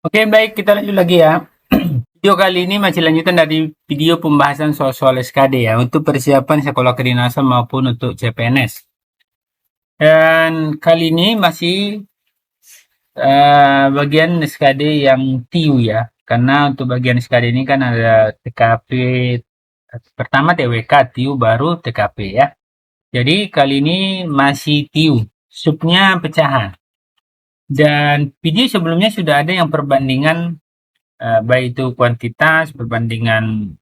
Oke, baik, kita lanjut lagi ya. Video kali ini masih lanjutan dari video pembahasan soal-soal SKD ya, untuk persiapan sekolah kedinasan maupun untuk CPNS. Dan kali ini masih bagian SKD yang TIU ya, karena untuk bagian SKD ini kan ada TKP, pertama TWK, TIU, baru TKP ya. Jadi kali ini masih TIU, subnya pecahan. Dan video sebelumnya sudah ada yang perbandingan baik itu kuantitas, perbandingan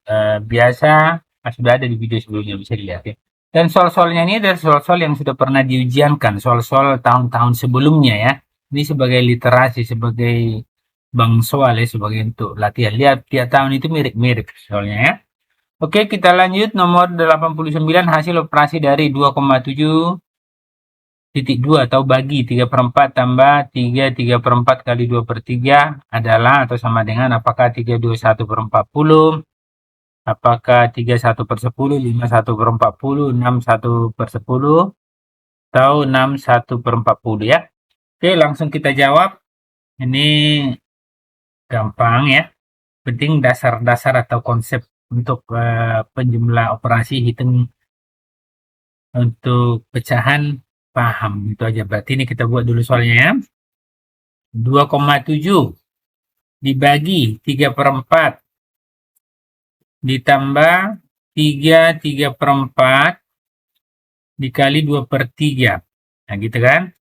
biasa, sudah ada di video sebelumnya, bisa dilihat ya. Dan soal-soalnya ini adalah soal-soal yang sudah pernah diujiankan, soal-soal tahun-tahun sebelumnya ya. Ini sebagai literasi, sebagai bang soal ya, sebagai untuk latihan. Lihat, tiap tahun itu mirip-mirip soalnya ya. Oke, kita lanjut nomor 89, hasil operasi dari 2,7 titik 2 atau bagi 3/4 tambah 3/4 kali 2/3 adalah atau sama dengan apakah 3/21/40, apakah 31/10, 51/40, 61/10, atau 61/40 ya. Oke, langsung kita jawab. Ini gampang ya. Penting dasar-dasar atau konsep untuk penjumlah operasi hitung untuk pecahan paham. Itu aja. Berarti ini kita buat dulu soalnya ya. 2,7 dibagi 3/4 ditambah 3/4 dikali 2/3. Nah, gitu kan?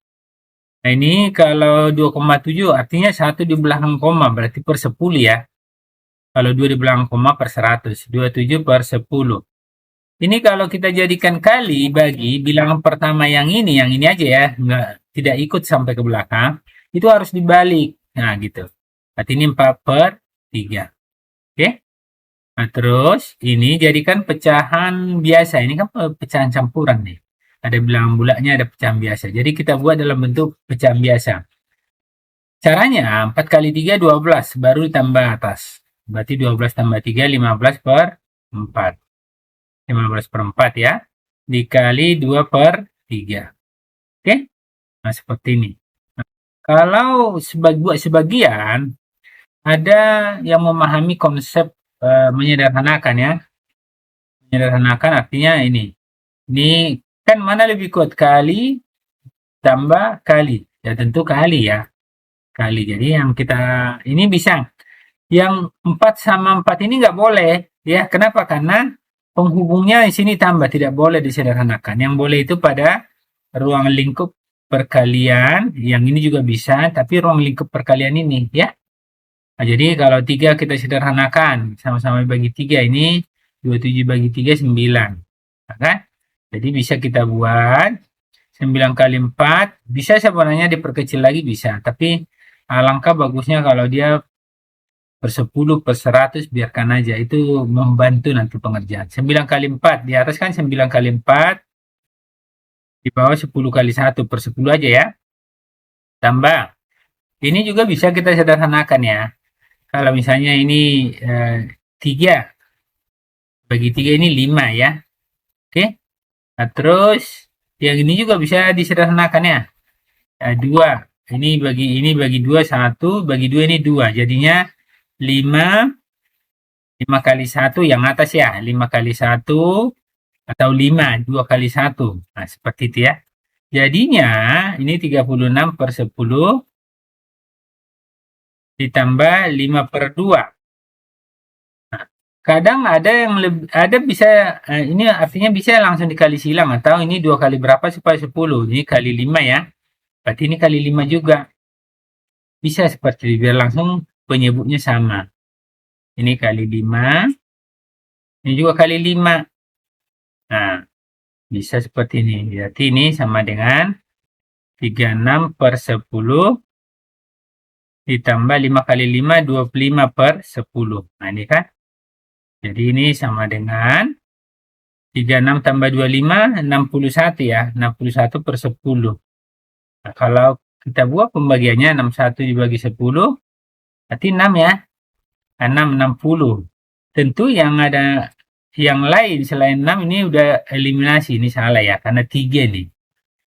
Nah, ini kalau 2,7 artinya 1 di belakang koma, berarti per 10 ya. Kalau 2 di belakang koma per 100, 27/10. Ini kalau kita jadikan kali bagi bilangan pertama yang ini aja ya, tidak ikut sampai ke belakang, itu harus dibalik. Nah, gitu. Berarti ini 4/3. Oke? Nah, terus ini jadikan pecahan biasa. Ini kan pecahan campuran nih. Ada bilangan bulatnya, ada pecahan biasa. Jadi kita buat dalam bentuk pecahan biasa. Caranya 4 kali 3 12, baru ditambah atas. Berarti 12 tambah 3 15/4. 15/4 ya. Dikali 2/3. Oke? Nah, seperti ini. Nah, kalau buat sebagian, ada yang memahami konsep menyederhanakan ya. Menyederhanakan artinya ini. Ini kan mana lebih kuat, kali tambah kali. Ya tentu kali ya. Kali. Jadi yang kita ini bisa. Yang 4 sama 4 ini nggak boleh ya. Kenapa? Karena penghubungnya di sini tambah, tidak boleh disederhanakan. Yang boleh itu pada ruang lingkup perkalian. Yang ini juga bisa, tapi ruang lingkup perkalian ini ya. Nah, jadi kalau 3 kita sederhanakan, sama-sama bagi 3 ini 27 bagi 3 9. Nah, kan? Jadi bisa kita buat 9 kali 4, bisa sebenarnya diperkecil lagi bisa, tapi alangkah bagusnya kalau dia per 10 per 100 biarkan aja, itu membantu nanti pengerjaan. 9 kali 4 di atas kan 9 kali 4, di bawah 10 kali 1 per 10 aja ya. Tambah. Ini juga bisa kita sederhanakan ya. Kalau misalnya ini 3 bagi 3 ini 5 ya. Oke. Nah, terus yang ini juga bisa disederhanakan ya. 2. Ini bagi 2 1, bagi 2 ini 2. Jadinya 5 kali 1 yang atas ya. 5 kali 1 atau 5, 2 kali 1. Nah, seperti itu ya. Jadinya ini 36/10 ditambah 5/2. Nah, kadang ada yang ada bisa ini artinya bisa langsung dikali silang, atau ini 2 kali berapa supaya 10. Ini kali 5 ya. Berarti ini kali 5 juga. Bisa seperti itu, biar langsung penyebutnya sama. Ini kali 5, ini juga kali 5. Nah, bisa seperti ini. Berarti ini sama dengan 36/10 ditambah 5 kali 5, 25/10. Nah, ini kan. Jadi ini sama dengan 36 tambah 25, 61 ya. 61/10. Nah, kalau kita buat pembagiannya 61 dibagi 10, berarti 6 ya. 6, 60. Tentu yang ada yang lain selain 6 ini udah eliminasi. Ini salah ya, karena 3 nih.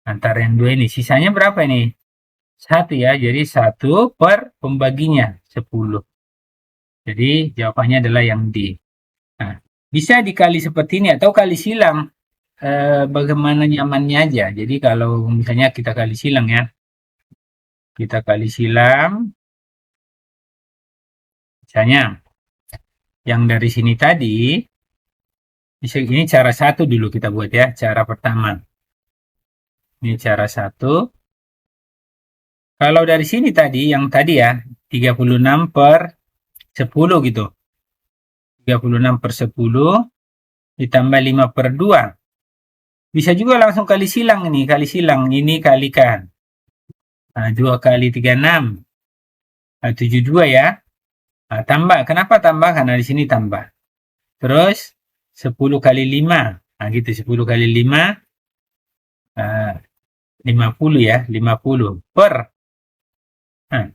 Antara yang 2 ini. Sisanya berapa ini? 1 ya, jadi 1 per pembaginya 10. Jadi jawabannya adalah yang D. Nah, bisa dikali seperti ini atau kali silang, bagaimana nyamannya aja. Jadi kalau misalnya kita kali silang ya, kita kali silang, misalnya yang dari sini tadi, ini cara 1 dulu kita buat ya, cara pertama. Ini cara 1. Kalau dari sini tadi, yang tadi ya, 36 per 10 gitu. 36 per 10 ditambah 5 per 2. Bisa juga langsung kali silang ini, ini kalikan. Nah, 2 kali 36, 72 ya. Nah, tambah, kenapa tambah? Karena di sini tambah. Terus 10 kali 5, nah gitu, 10 kali 5, 50 ya, 50 per. Nah,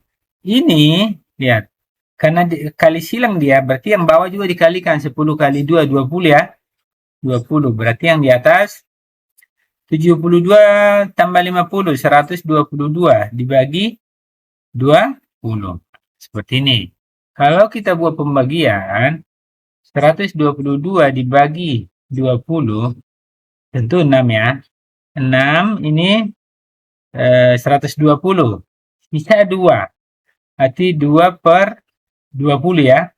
ini lihat, karena kali silang dia, berarti yang bawah juga dikalikan 10 kali 2, 20 ya. 20, berarti yang di atas 72 tambah 50, 122 dibagi 20. Seperti ini. Kalau kita buat pembagian, 122 dibagi 20, tentu 6 ya. 6 ini 120. Sisa 2. Berarti 2 per 20 ya.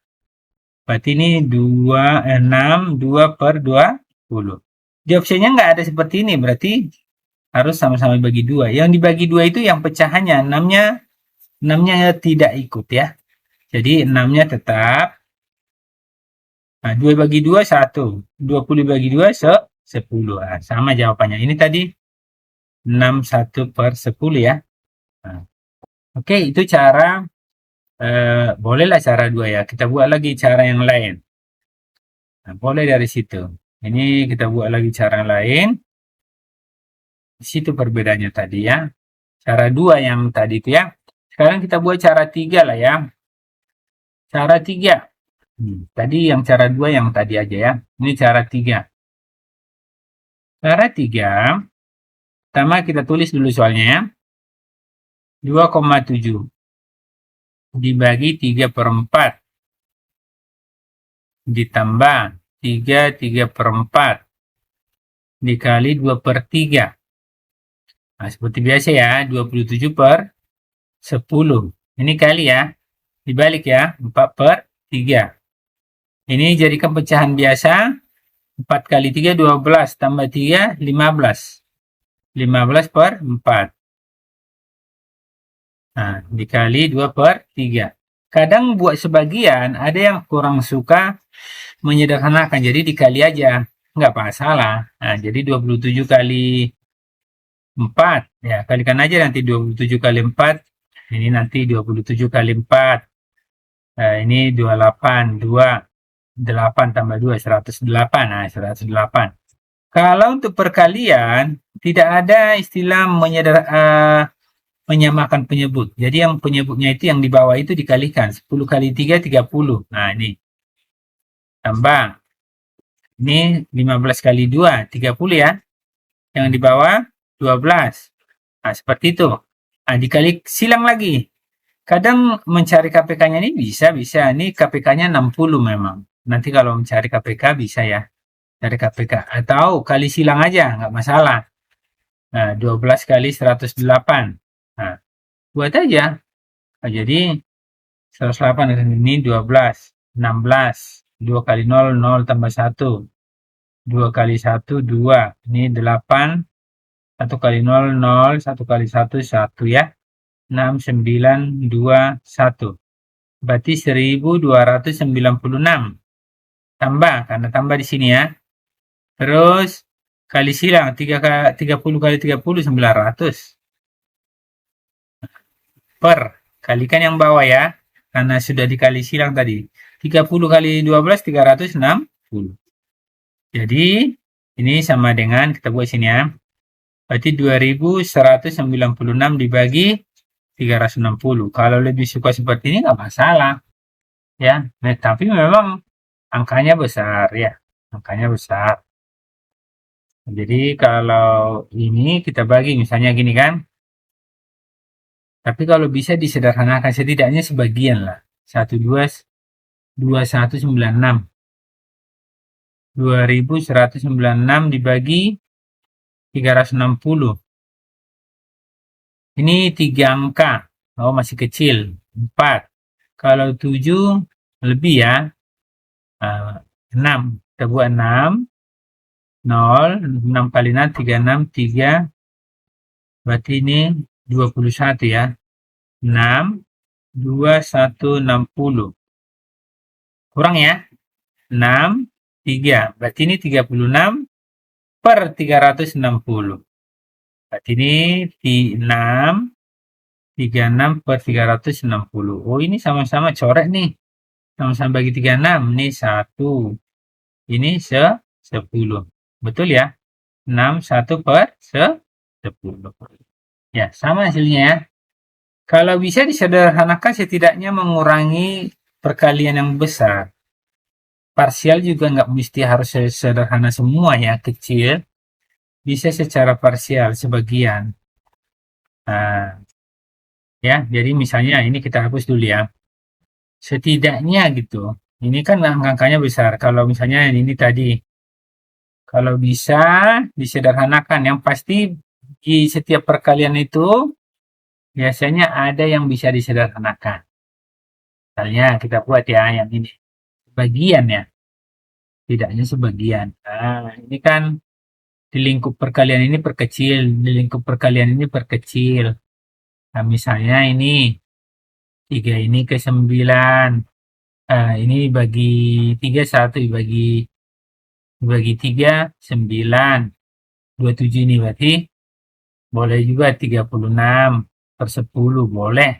Berarti ini 2, 6, 2 per 20. Di opsinya nggak ada seperti ini, berarti harus sama-sama bagi 2. Yang dibagi 2 itu yang pecahannya, 6-nya tidak ikut ya. Jadi 6-nya tetap. Nah, 2 bagi 2, 1. 20 bagi 2, 10. Nah, sama jawabannya. Ini tadi 6, 1 per 10 ya. Nah, oke, itu cara, bolehlah cara 2 ya. Kita buat lagi cara yang lain. Nah, boleh dari situ. Ini kita buat lagi cara lain. Di situ perbedaannya tadi ya. Cara 2 yang tadi itu ya. Sekarang kita buat cara 3 lah ya. Cara 3. Tadi yang cara 2 yang tadi aja ya. Ini cara 3. Cara 3. Pertama kita tulis dulu soalnya ya. 2,7 dibagi 3/4 ditambah 3/4 dikali 2/3. Nah, seperti biasa ya, 27 per 10. Ini kali ya, dibalik ya, 4/3. Ini jadikan pecahan biasa, 4 kali 3, 12, tambah 3, 15. 15 per 4. Nah, dikali 2/3. Kadang buat sebagian, ada yang kurang suka menyederhanakan, jadi dikali aja, nggak masalah. Nah, jadi 27 kali 4, ya kalikan aja nanti 27 kali 4, ini nanti 27 kali 4, nah, ini 28, 2, 8 tambah 2, 108, nah 108. Kalau untuk perkalian, tidak ada istilah menyamakan penyebut. Jadi yang penyebutnya itu yang di bawah itu dikalikan. 10 kali 3, 30. Nah, ini. Tambah. Ini 15 kali 2, 30 ya. Yang di bawah 12. Nah, seperti itu. Nah, dikali silang lagi. Kadang mencari KPK-nya ini bisa. Ini KPK-nya 60 memang. Nanti kalau mencari KPK bisa ya. Cari KPK. Atau kali silang aja, nggak masalah. Nah, 12 kali 108. Nah, buat aja. Nah, jadi 108 ini 12, 16, 2 kali 0, 0 tambah 1, 2 kali 1, 2, ini 8, 1 kali 0, 0, 1 kali 1, 1 ya, 6, 9, 2, 1. Berarti 1296. Tambah, karena tambah di sini ya. Terus, kali silang, 30 kali 30, 900. Per, kalikan yang bawah ya. Karena sudah dikali silang tadi. 30 kali 12, 360. Jadi, ini sama dengan, kita buat sini ya. Berarti 2196 dibagi 360. Kalau lebih suka seperti ini nggak masalah. Ya, nah, tapi memang angkanya besar ya. Angkanya besar. Jadi kalau ini kita bagi misalnya gini kan. Tapi kalau bisa disederhanakan setidaknya sebagian lah. 12196. 2196 dibagi 360. Ini 3 angka. Oh, masih kecil. 4. Kalau 7 lebih ya. 6. Kita buat 6. 0. 6 kali 6, 36, 3. Berarti ini 21 ya. 6. 2160. Kurang ya. 6. 3. Berarti ini 36 per 360. Berarti ini 6. 36 per 360. Oh, ini sama-sama coret nih. Sama-sama bagi 36. Ini 1. Ini 10. Betul ya? 6, 1 per 10. Ya, sama hasilnya ya. Kalau bisa disederhanakan setidaknya mengurangi perkalian yang besar. Parsial juga nggak mesti harus sederhana semua ya, kecil. Bisa secara parsial, sebagian. Nah, ya, jadi misalnya ini kita hapus dulu ya. Setidaknya gitu. Ini kan angka-angkanya besar. Kalau misalnya ini tadi, kalau bisa disederhanakan. Yang pasti di setiap perkalian itu biasanya ada yang bisa disederhanakan. Misalnya kita buat ya yang ini. Sebagian ya. Tidaknya sebagian. Nah, ini kan di lingkup perkalian ini perkecil. Di lingkup perkalian ini perkecil. Nah, misalnya ini 3 ini ke 9. Ini bagi 3, 1 dibagi 3, 9. 27 ini berarti boleh juga 36 per 10 boleh.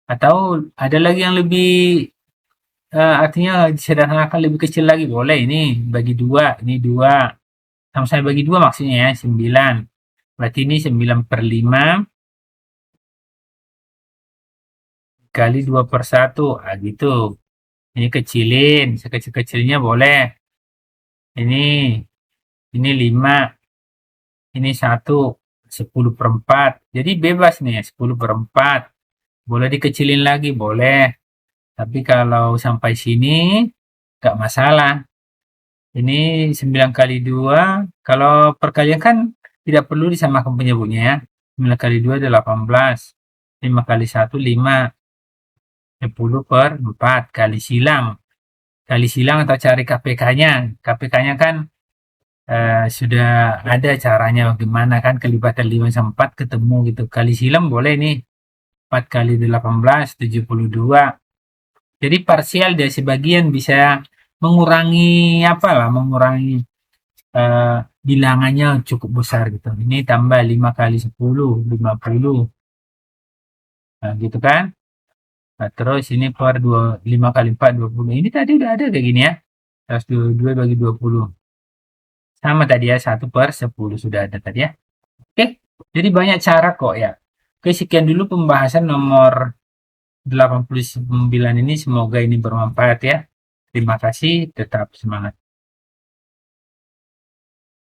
Atau ada lagi yang lebih artinya disederhanakan lebih kecil lagi boleh. Ini bagi 2, ini 2. Sama-sama bagi 2 maksudnya ya 9. Berarti ini 9 per 5 kali 2 per 1. Gitu. Ini kecilin, sekecil-kecilnya boleh. Ini 5. Ini 1. 10 per 4. Jadi bebas nih 10 per 4. Boleh dikecilin lagi, boleh. Tapi kalau sampai sini nggak masalah. Ini 9 kali 2. Kalau perkalian kan tidak perlu disamakan penyebutnya ya. 9 kali 2 adalah 18. 5 kali 1, 5. 10 per 4 kali silang. Kali silang atau cari KPK-nya. KPK-nya kan sudah ada caranya bagaimana kan kelibatan 5 sama 4 ketemu gitu. Kali silang boleh nih. 4 kali 18, 72. Jadi parsial dari sebagian bisa mengurangi mengurangi bilangannya cukup besar gitu. Ini tambah 5 kali 10, 50. Nah, gitu kan. Nah, terus ini per 5 kali 4, 20. Ini tadi udah ada kayak gini ya. 122 bagi 20. Sama tadi ya, 1 per 10 sudah ada tadi ya. Oke, jadi banyak cara kok ya. Oke, sekian dulu pembahasan nomor 89 ini. Semoga ini bermanfaat ya. Terima kasih, tetap semangat.